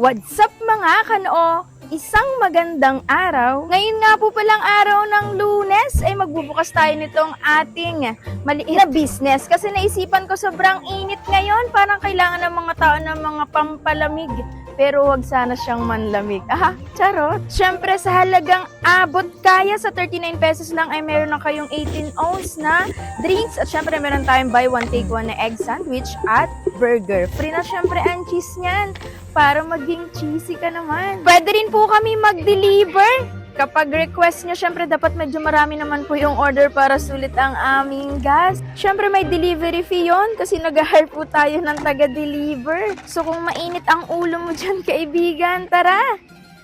What's up mga kanoo? Isang magandang araw. Ngayon nga po palang araw ng Lunes ay magbubukas tayo nitong ating maliit na business kasi naisipan ko sobrang init ngayon, parang kailangan ng mga tao ng mga pampalamig. Pero wag sana siyang manlamig. Charot. Siyempre sa halagang abot kaya sa 39 pesos lang ay meron na kayong 18 ounce na drinks. At siyempre meron tayong buy one take one na egg sandwich at burger. Free na siyempre ang cheese niyan para maging cheesy ka naman. Pwede rin po kami mag-deliver. Kapag request nyo, syempre dapat medyo marami naman po yung order para sulit ang aming gas. Syempre may delivery fee yun kasi nag-hire po tayo ng taga-deliver. So kung mainit ang ulo mo dyan, kaibigan, tara!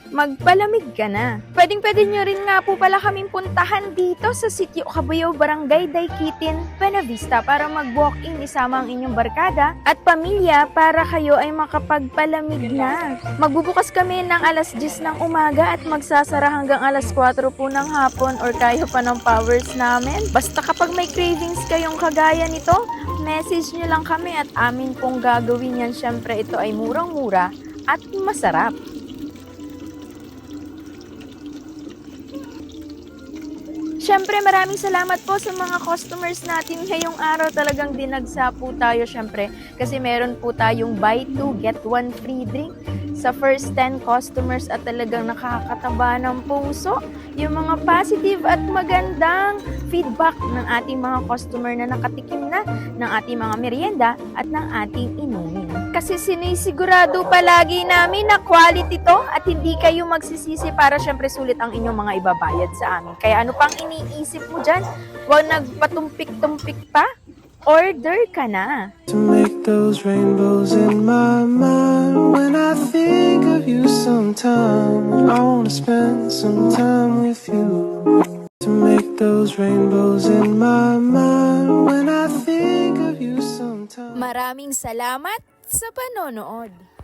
Magpalamig ka na. Pwedeng-pwede nyo rin nga po pala kaming puntahan dito sa Sitio Cabuyao, Barangay Daiquitin, Buenavista para mag-walk-in isama ang inyong barkada at pamilya para kayo ay makapagpalamig na. Magbubukas kami ng alas 10 ng umaga at magsasara hanggang alas 4 po ng hapon or kaya pa ng powers namin. Basta kapag may cravings kayong kagaya nito, message nyo lang kami at amin pong gagawin yan. Syempre ito ay murang-mura at masarap. Siyempre, maraming salamat po sa mga customers natin ngayong araw. Talagang dinagsa po tayo, siyempre, kasi meron po tayong buy 2, get 1 free drink sa first 10 customers at talagang nakakataba ng puso yung mga positive at magandang feedback ng ating mga customer na nakatikim na ng ating mga merienda at ng ating inumin. Kasi sinisigurado palagi namin na quality to at hindi kayo magsisisi para syempre sulit ang inyong mga ibabayad sa amin. Kaya ano pang iniisip mo dyan? Huwag nagpatumpik-tumpik pa? Order ka na! To make those rainbows in my mind. When I think of you sometime, I wanna spend some time with you. To make those rainbows in my mind. When I think of you sometime. Maraming salamat sa panonood!